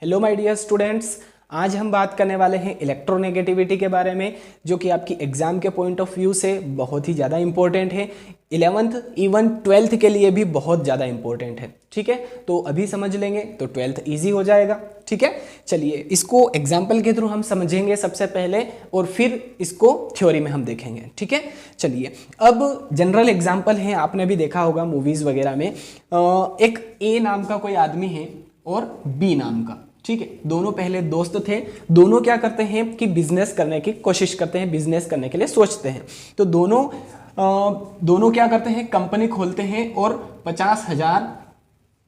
Hello my dear students, आज हम बात करने वाले हैं इलेक्ट्रोनेगेटिविटी के बारे में, जो कि आपकी एग्जाम के पॉइंट ऑफ व्यू से बहुत ही ज़्यादा इंपॉर्टेंट है। 11th इवन 12th के लिए भी बहुत ज़्यादा इंपॉर्टेंट है। ठीक है, तो अभी समझ लेंगे तो 12th ईजी हो जाएगा। ठीक है, चलिए इसको एग्जाम्पल के थ्रू हम समझेंगे सबसे पहले और फिर इसको थ्योरी में हम देखेंगे। ठीक है, चलिए अब जनरल एग्जाम्पल है, आपने भी देखा होगा मूवीज़ वगैरह में। एक ए नाम का कोई आदमी है और बी नाम का, ठीक है, दोनों पहले दोस्त थे। दोनों क्या करते हैं कि बिजनेस करने की कोशिश करते हैं, बिजनेस करने के लिए सोचते हैं। तो दोनों क्या करते हैं, कंपनी खोलते हैं और 50,000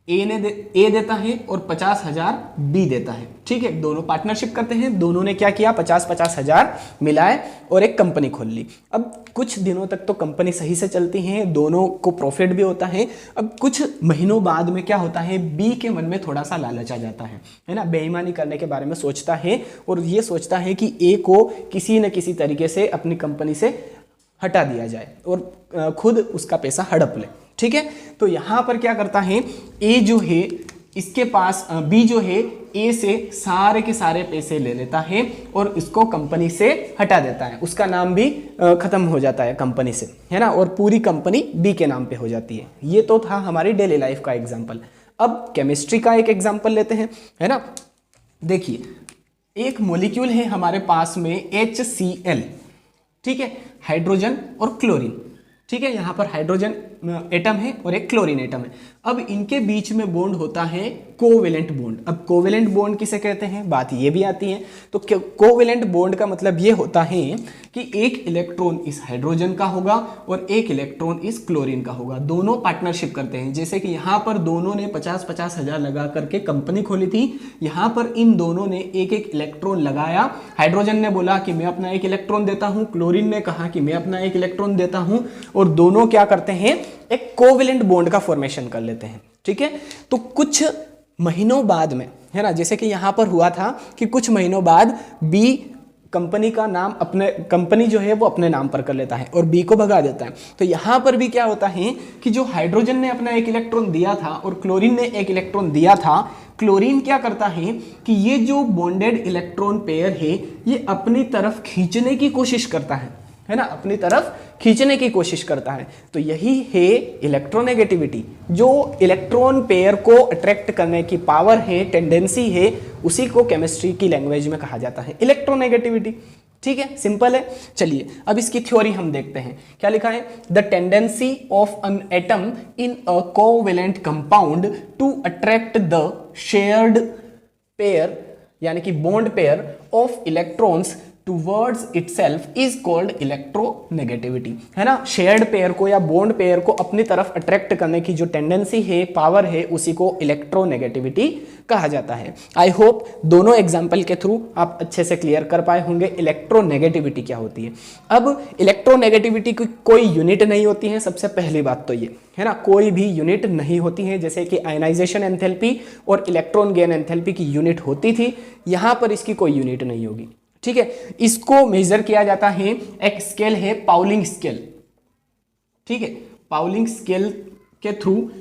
ए देता है और 50,000 बी देता है। ठीक है, दोनों पार्टनरशिप करते हैं। दोनों ने क्या किया, 50,000 मिलाए और एक कंपनी खोल ली। अब कुछ दिनों तक तो कंपनी सही से चलती है, दोनों को प्रॉफिट भी होता है। अब कुछ महीनों बाद में क्या होता है, बी के मन में थोड़ा सा लालच आ जाता है ना, बेईमानी करने के बारे में सोचता है और ये सोचता है कि ए को किसी न किसी तरीके से अपनी कंपनी से हटा दिया जाए और खुद उसका पैसा हड़प ले। ठीक है, तो यहां पर क्या करता है, ए जो है इसके पास बी जो है ए से सारे के सारे पैसे ले लेता है और इसको कंपनी से हटा देता है। उसका नाम भी खत्म हो जाता है कंपनी से, है ना, और पूरी कंपनी बी के नाम पे हो जाती है। ये तो था हमारी डेली लाइफ का एग्जाम्पल। अब केमिस्ट्री का एक एग्जाम्पल लेते हैं, है ना। देखिए, एक मॉलिक्यूल है हमारे पास में HCl, ठीक है, हाइड्रोजन और क्लोरीन। ठीक है, यहां पर हाइड्रोजन एटम है और एक क्लोरीन एटम है। अब इनके बीच में बॉन्ड होता है कोवेलेंट बॉन्ड। अब कोवेलेंट बॉन्ड किसे कहते हैं, बात ये भी आती है। तो कोवेलेंट बॉन्ड का मतलब ये होता है कि एक इलेक्ट्रॉन इस हाइड्रोजन का होगा और एक इलेक्ट्रॉन इस क्लोरीन का होगा। दोनों पार्टनरशिप करते हैं। जैसे कि यहाँ पर दोनों ने 50,000 लगा करके कंपनी खोली थी। यहाँ पर इन दोनों ने एक एक इलेक्ट्रॉन लगाया। हाइड्रोजन ने बोला कि मैं अपना एक इलेक्ट्रॉन देता हूँ, क्लोरीन ने कहा कि मैं अपना एक इलेक्ट्रॉन देता हूँ, और दोनों क्या करते हैं, एक कोवेलेंट बॉन्ड का फॉर्मेशन कर लेते हैं। ठीक है, तो कुछ महीनों बाद में, है ना, जैसे कि यहां पर हुआ था कि कुछ महीनों बाद बी कंपनी का नाम अपने, कंपनी जो है वो अपने नाम पर कर लेता है और बी को भगा देता है। तो यहां पर भी क्या होता है कि जो हाइड्रोजन ने अपना एक इलेक्ट्रॉन दिया था और क्लोरीन ने एक इलेक्ट्रॉन दिया था, क्लोरीन क्या करता है कि ये जो बॉन्डेड इलेक्ट्रॉन पेयर है ये अपनी तरफ खींचने की कोशिश करता है ना, अपनी तरफ खींचने की कोशिश करता है। तो यही है इलेक्ट्रोनेगेटिविटी। जो इलेक्ट्रॉन पेयर को अट्रैक्ट करने की पावर है, टेंडेंसी है, उसी को केमिस्ट्री की लैंग्वेज में कहा जाता है इलेक्ट्रोनेगेटिविटी। ठीक है, सिंपल है। चलिए अब इसकी थ्योरी हम देखते हैं। क्या लिखा है, the tendency of an atom in a covalent compound to attract the shared pair, यानी कि bond pair of electrons towards itself is called electronegativity, है ना। शेयर्ड पेयर को या बॉन्ड पेयर को अपनी तरफ अट्रैक्ट करने की जो टेंडेंसी है, पावर है, उसी को इलेक्ट्रोनेगेटिविटी कहा जाता है। आई होप दोनों एग्जाम्पल के थ्रू आप अच्छे से क्लियर कर पाए होंगे इलेक्ट्रोनेगेटिविटी क्या होती है। अब इलेक्ट्रोनेगेटिविटी की कोई यूनिट नहीं होती है, सबसे पहली बात तो ये है ना, कोई भी यूनिट नहीं होती है। जैसे कि आयनाइजेशन एंथैल्पी और इलेक्ट्रॉन गेन एंथैल्पी की यूनिट होती थी, यहां पर इसकी कोई यूनिट नहीं होगी। ठीक है, इसको मेजर किया जाता है, एक स्केल है पाउलिंग स्केल। ठीक है, पाउलिंग स्केल के थ्रू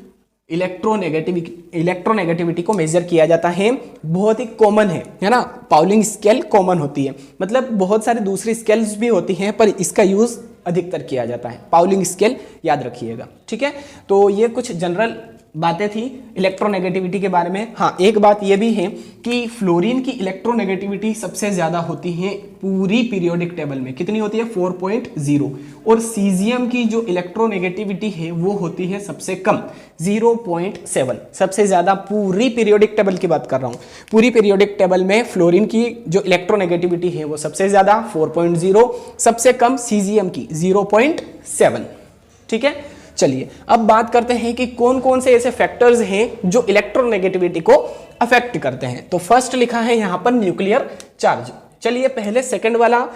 इलेक्ट्रोनेगेटिविटी को मेजर किया जाता है। बहुत ही कॉमन है ना, पाउलिंग स्केल कॉमन होती है, मतलब बहुत सारी दूसरी स्केल्स भी होती हैं पर इसका यूज अधिकतर किया जाता है। पाउलिंग स्केल याद रखिएगा। ठीक है, तो ये कुछ जनरल बातें थी इलेक्ट्रोनेगेटिविटी के बारे में। हाँ, एक बात यह भी है कि फ्लोरीन की इलेक्ट्रोनेगेटिविटी सबसे ज्यादा होती है पूरी पीरियोडिक टेबल में। कितनी होती है, 4.0। और सीजियम की जो इलेक्ट्रोनेगेटिविटी है वो होती है सबसे कम, 0.7। सबसे ज्यादा पूरी पीरियोडिक टेबल की बात कर रहा हूं, पूरी पीरियोडिक टेबल में फ्लोरीन की जो इलेक्ट्रोनेगेटिविटी है वो सबसे ज्यादा 4.0, सबसे कम सीजियम की 0.7। ठीक है, चलिए अब बात करते हैं कि कौन कौन से ऐसे फैक्टर्स हैं जो इलेक्ट्रोनेगेटिविटी को अफेक्ट करते हैं। तो फर्स्ट लिखा है यहां पर न्यूक्लियर चार्ज। चलिए पहले सेकंड वाला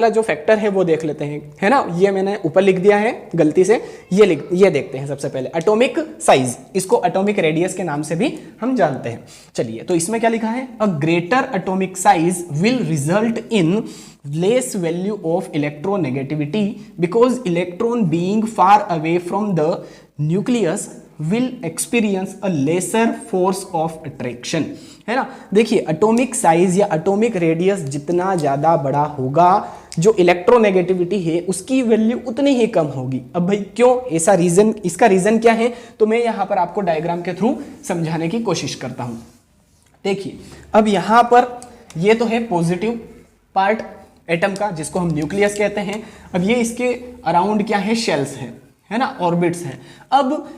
जो फैक्टर है वो देख लेते हैं, है ना। ये मैंने ऊपर लिख दिया है गलती से, ये देखते हैं सबसे पहले। एटॉमिक साइज, इसको एटॉमिक रेडियस के नाम से भी हम जानते हैं। चलिए, तो इसमें क्या लिखा है, a greater atomic size will result in less value of electronegativity because electron being far away from the nucleus will experience a lesser force of attraction, है ना। देखिए एटॉमिक साइज या एटॉमिक रेडियस जितना ज़्यादा बड़ा होगा, जो इलेक्ट्रोनेगेटिविटी है उसकी वैल्यू उतनी ही कम होगी। अब भाई क्यों, ऐसा रीजन, इसका रीजन क्या है, तो मैं यहाँ पर आपको डायग्राम के थ्रू समझाने की कोशिश करता हूँ। देखिए अब यहाँ पर ये तो है पॉजिटिव पार्ट एटम का, जिसको हम न्यूक्लियस कहते हैं। अब ये इसके अराउंड क्या है, शेल्स है ना, ऑर्बिट्स हैं। अब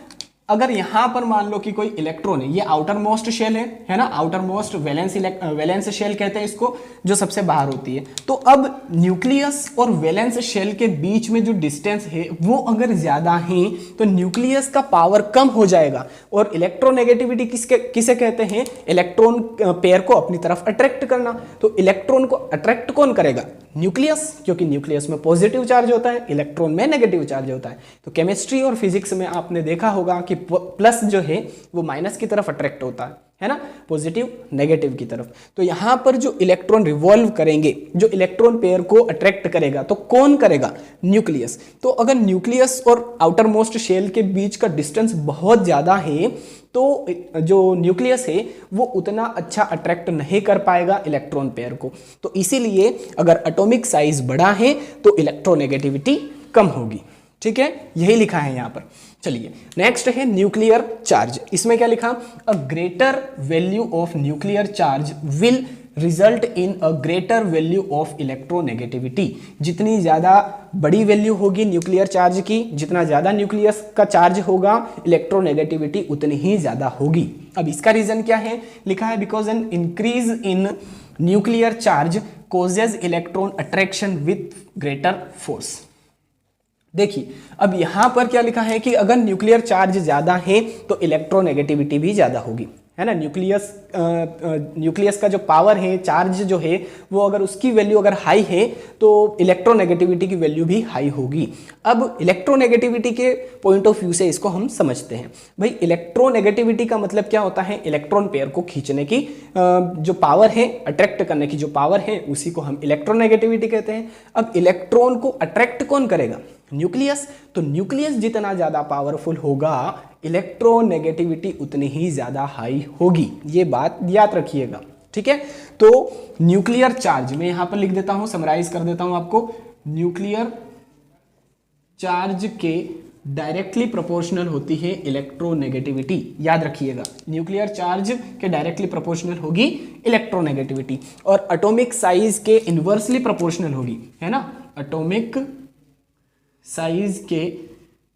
अगर यहाँ पर मान लो कि कोई इलेक्ट्रॉन है, ये आउटर मोस्ट शेल है ना, आउटर मोस्ट वैलेंस शेल कहते हैं इसको, जो सबसे बाहर होती है। तो अब न्यूक्लियस और वैलेंस शेल के बीच में जो डिस्टेंस है वो अगर ज्यादा है तो न्यूक्लियस का पावर कम हो जाएगा। और इलेक्ट्रोनेगेटिविटी किसे कहते हैं, इलेक्ट्रॉन पेयर को अपनी तरफ अट्रैक्ट करना। तो इलेक्ट्रॉन को अट्रैक्ट कौन करेगा, न्यूक्लियस, क्योंकि न्यूक्लियस में पॉजिटिव चार्ज होता है, इलेक्ट्रॉन में नेगेटिव चार्ज होता है। तो केमिस्ट्री और फिजिक्स में आपने देखा होगा कि प्लस जो है वो माइनस की तरफ अट्रैक्ट होता है ना, पॉजिटिव नेगेटिव की तरफ। तो यहां पर जो इलेक्ट्रॉन रिवॉल्व करेंगे, जो इलेक्ट्रॉन पेयर को अट्रैक्ट करेगा, तो कौन करेगा, न्यूक्लियस। तो अगर न्यूक्लियस और आउटर मोस्ट शेल के बीच का डिस्टेंस बहुत ज्यादा है तो जो न्यूक्लियस है वो उतना अच्छा अट्रैक्ट नहीं कर पाएगा इलेक्ट्रॉन पेयर को। तो इसीलिए अगर एटॉमिक साइज बड़ा है तो इलेक्ट्रोनेगेटिविटी कम होगी। ठीक है, यही लिखा है यहाँ पर। चलिए नेक्स्ट है न्यूक्लियर चार्ज। इसमें क्या लिखा, a greater value of nuclear charge will result in a greater value of electronegativity. जितनी ज़्यादा बड़ी वैल्यू होगी न्यूक्लियर चार्ज की, जितना ज़्यादा न्यूक्लियस का चार्ज होगा, इलेक्ट्रोनेगेटिविटी उतनी ही ज़्यादा होगी। अब इसका रीज़न क्या है, लिखा है because an increase in nuclear charge causes electron attraction with greater force. देखिए अब यहां पर क्या लिखा है कि अगर न्यूक्लियर चार्ज ज्यादा है तो इलेक्ट्रोनेगेटिविटी भी ज्यादा होगी, है ना। न्यूक्लियस का जो पावर है, चार्ज जो है वो अगर उसकी वैल्यू अगर हाई है तो इलेक्ट्रोनेगेटिविटी की वैल्यू भी हाई होगी। अब इलेक्ट्रोनेगेटिविटी के पॉइंट ऑफ व्यू से इसको हम समझते हैं। भाई इलेक्ट्रोनेगेटिविटी का मतलब क्या होता है, इलेक्ट्रॉन पेयर को खींचने की जो पावर है, अट्रैक्ट करने की जो पावर है, उसी को हम इलेक्ट्रोनेगेटिविटी कहते हैं। अब इलेक्ट्रॉन को अट्रैक्ट कौन करेगा, न्यूक्लियस। तो न्यूक्लियस जितना ज्यादा पावरफुल होगा, इलेक्ट्रोनेगेटिविटी उतनी ही ज्यादा हाई होगी। ये बात याद रखिएगा, ठीक है। तो न्यूक्लियर चार्ज मैं यहां पर लिख देता हूं, समराइज कर देता हूं आपको। न्यूक्लियर चार्ज के डायरेक्टली प्रोपोर्शनल होती है इलेक्ट्रोनेगेटिविटी, याद रखिएगा। न्यूक्लियर चार्ज के डायरेक्टली प्रोपोर्शनल होगी इलेक्ट्रोनेगेटिविटी, और एटॉमिक साइज के इनवर्सली प्रोपोर्शनल होगी, है ना। एटॉमिक साइज के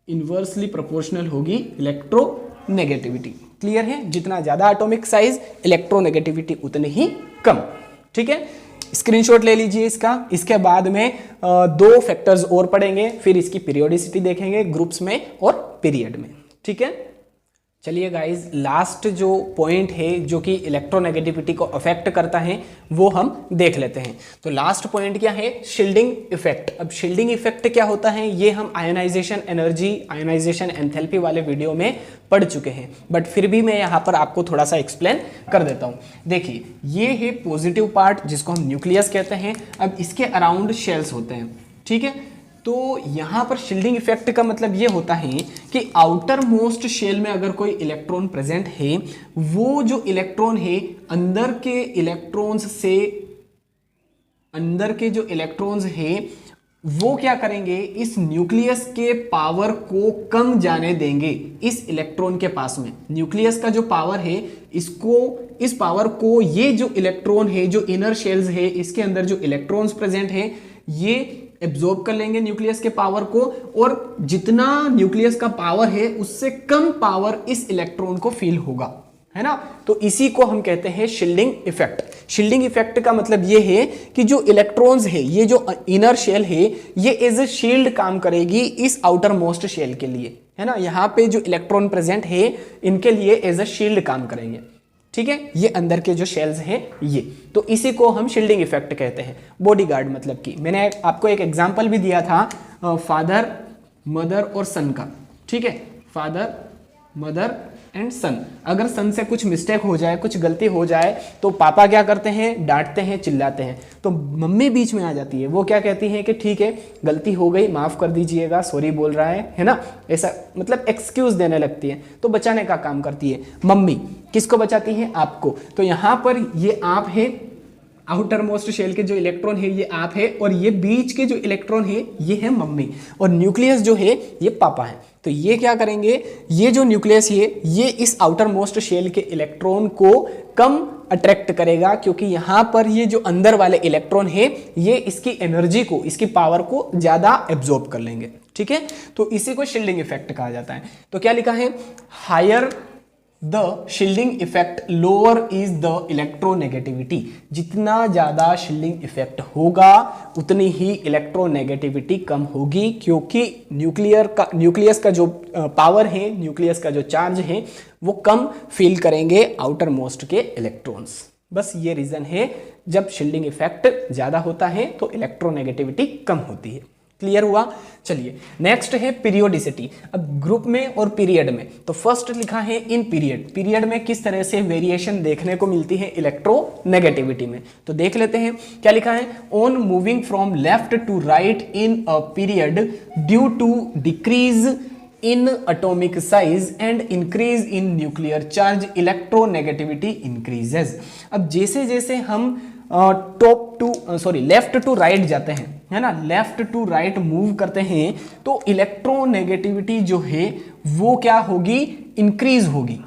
इनवर्सली प्रोपोर्शनल होगी इलेक्ट्रोनेगेटिविटी। क्लियर है, जितना ज्यादा एटॉमिक साइज, इलेक्ट्रोनेगेटिविटी उतनी ही कम। ठीक है, स्क्रीनशॉट ले लीजिए इसका। इसके बाद में दो फैक्टर्स और पढ़ेंगे, फिर इसकी पीरियोडिसिटी देखेंगे ग्रुप्स में और पीरियड में। ठीक है, चलिए गाइज, लास्ट जो पॉइंट है जो कि इलेक्ट्रोनेगेटिविटी को अफेक्ट करता है वो हम देख लेते हैं। तो लास्ट पॉइंट क्या है, शील्डिंग इफेक्ट। अब शील्डिंग इफेक्ट क्या होता है, ये हम आयोनाइजेशन एनर्जी, आयोनाइजेशन एंथैल्पी वाले वीडियो में पढ़ चुके हैं, बट फिर भी मैं यहाँ पर आपको थोड़ा सा एक्सप्लेन कर देता हूँ। देखिए ये है पॉजिटिव पार्ट जिसको हम न्यूक्लियस कहते हैं। अब इसके अराउंड शेल्स होते हैं, ठीक है। तो यहाँ पर शील्डिंग इफेक्ट का मतलब ये होता है कि आउटर मोस्ट शेल में अगर कोई इलेक्ट्रॉन प्रेजेंट है, वो जो इलेक्ट्रॉन है अंदर के इलेक्ट्रॉन्स से, अंदर के जो इलेक्ट्रॉन्स है वो क्या करेंगे, इस न्यूक्लियस के पावर को कम जाने देंगे इस इलेक्ट्रॉन के पास में। न्यूक्लियस का जो पावर है, इसको, इस पावर को ये जो इलेक्ट्रॉन है, जो इनर शेल्स है, इसके अंदर जो इलेक्ट्रॉन्स प्रेजेंट है, ये एब्जॉर्ब कर लेंगे न्यूक्लियस के पावर को, और जितना न्यूक्लियस का पावर है उससे कम पावर इस इलेक्ट्रॉन को फील होगा, है ना। तो इसी को हम कहते हैं शील्डिंग इफेक्ट। शील्डिंग इफेक्ट का मतलब ये है कि जो इलेक्ट्रॉन्स है, ये जो इनर शेल है, ये एज ए शील्ड काम करेगी इस आउटर मोस्ट शेल के लिए, है ना। यहाँ पे जो इलेक्ट्रॉन प्रेजेंट है इनके लिए एज ए शील्ड काम करेंगे, ठीक है। ये अंदर के जो शेल्स हैं ये, तो इसी को हम शील्डिंग इफेक्ट कहते हैं। बॉडीगार्ड मतलब कि मैंने आपको एक एग्जांपल भी दिया था फादर, मदर और सन का, ठीक है। फादर, मदर एंड सन। अगर सन से कुछ मिस्टेक हो जाए, कुछ गलती हो जाए, तो पापा क्या करते हैं, डांटते हैं, चिल्लाते हैं। तो मम्मी बीच में आ जाती है, वो क्या कहती है कि ठीक है गलती हो गई, माफ़ कर दीजिएगा, सॉरी बोल रहा है ना, ऐसा मतलब एक्सक्यूज देने लगती है। तो बचाने का काम करती है मम्मी। किसको बचाती है, आपको। तो यहाँ पर ये आप है, आउटर मोस्ट शेल के जो इलेक्ट्रॉन है ये आप है, और ये बीच के जो इलेक्ट्रॉन है ये है मम्मी, और न्यूक्लियस जो है ये पापा है। तो ये क्या करेंगे, ये जो न्यूक्लियस है ये इस आउटर मोस्ट शेल के इलेक्ट्रॉन को कम अट्रैक्ट करेगा, क्योंकि यहां पर ये जो अंदर वाले इलेक्ट्रॉन है ये इसकी एनर्जी को, इसकी पावर को ज्यादा एब्जॉर्ब कर लेंगे। ठीक है, तो इसी को शील्डिंग इफेक्ट कहा जाता है। तो क्या लिखा है, higher the shielding effect lower is the electronegativity. जितना ज्यादा शील्डिंग इफेक्ट होगा उतनी ही इलेक्ट्रोनेगेटिविटी कम होगी, क्योंकि न्यूक्लियस का जो पावर है, न्यूक्लियस का जो चार्ज है वो कम फील करेंगे आउटर मोस्ट के इलेक्ट्रॉन्स। बस ये रीजन है, जब शील्डिंग इफेक्ट ज्यादा होता है तो इलेक्ट्रोनेगेटिविटी कम होती है। क्लियर हुआ। चलिए नेक्स्ट है पीरियोडिसिटी। अब ग्रुप में और पीरियड में, तो फर्स्ट लिखा है इन पीरियड। पीरियड में किस तरह से वेरिएशन देखने को मिलती है इलेक्ट्रोनेगेटिविटी में, तो देख लेते हैं क्या लिखा है। On moving from left to right in a period due to decrease in atomic size and increase in nuclear charge electronegativity increases। अब जैसे जैसे हम लेफ्ट टू राइट जाते हैं, है ना, लेफ्ट टू राइट मूव करते हैं, तो इलेक्ट्रोनेगेटिविटी जो है वो क्या होगी, इंक्रीज होगी।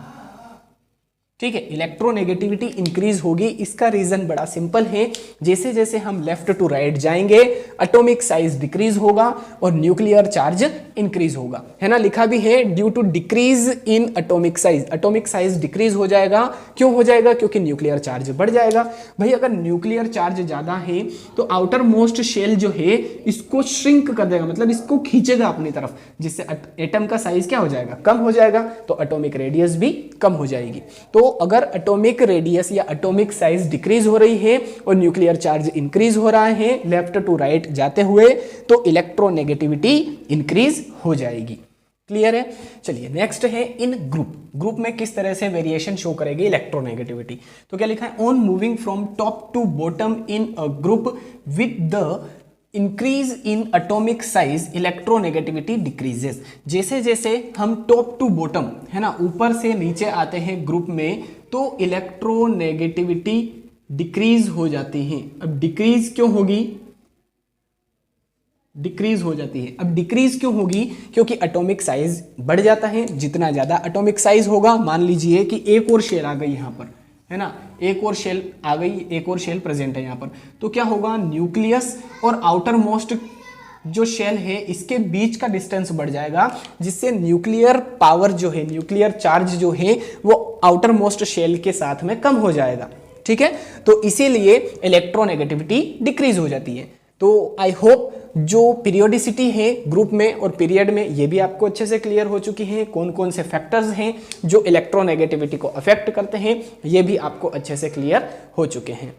ठीक है, इलेक्ट्रोनेगेटिविटी इंक्रीज होगी। इसका रीजन बड़ा सिंपल है, जैसे जैसे हम लेफ्ट टू राइट जाएंगे एटॉमिक साइज डिक्रीज होगा और न्यूक्लियर चार्ज इंक्रीज होगा, है ना। लिखा भी है due to decrease in atomic size, atomic size decrease हो जाएगा। क्यों हो जाएगा, क्योंकि न्यूक्लियर चार्ज बढ़ जाएगा। भाई अगर न्यूक्लियर चार्ज ज्यादा है तो आउटर मोस्ट शेल जो है इसको श्रिंक कर देगा, मतलब इसको खींचेगा अपनी तरफ, जिससे एटम का साइज क्या हो जाएगा, कम हो जाएगा, तो एटॉमिक रेडियस भी कम हो जाएगी। तो अगर एटॉमिक रेडियस या एटॉमिक साइज डिक्रीज हो रही है और न्यूक्लियर चार्ज इंक्रीज हो रहा है लेफ्ट टू राइट जाते हुए, तो इलेक्ट्रोनेगेटिविटी इंक्रीज हो जाएगी। क्लियर है। चलिए नेक्स्ट है इन ग्रुप। ग्रुप में किस तरह से वेरिएशन शो करेगी इलेक्ट्रोनेगेटिविटी, तो क्या लिखा है, on moving from top to bottom in a group with the increase in atomic size electronegativity decreases. जैसे जैसे हम टॉप टू बॉटम, है ना, ऊपर से नीचे आते हैं ग्रुप में, तो इलेक्ट्रोनेगेटिविटी डिक्रीज हो जाती है। अब डिक्रीज क्यों होगी, डिक्रीज हो जाती है। अब डिक्रीज क्यों होगी, क्योंकि एटॉमिक साइज बढ़ जाता है। जितना ज्यादा एटॉमिक साइज होगा, मान लीजिए कि एक और शेल आ गई यहां पर, है ना, एक और शेल आ गई, एक और शेल प्रेजेंट है यहाँ पर, तो क्या होगा, न्यूक्लियस और आउटर मोस्ट जो शेल है इसके बीच का डिस्टेंस बढ़ जाएगा, जिससे न्यूक्लियर पावर जो है, न्यूक्लियर चार्ज जो है वो आउटर मोस्ट शेल के साथ में कम हो जाएगा। ठीक है, तो इसीलिए इलेक्ट्रोनेगेटिविटी डिक्रीज हो जाती है। तो आई होप जो पीरियोडिसिटी है ग्रुप में और पीरियड में, ये भी आपको अच्छे से क्लियर हो चुकी है। कौन कौन से फैक्टर्स हैं जो इलेक्ट्रोनेगेटिविटी को अफेक्ट करते हैं, ये भी आपको अच्छे से क्लियर हो चुके हैं।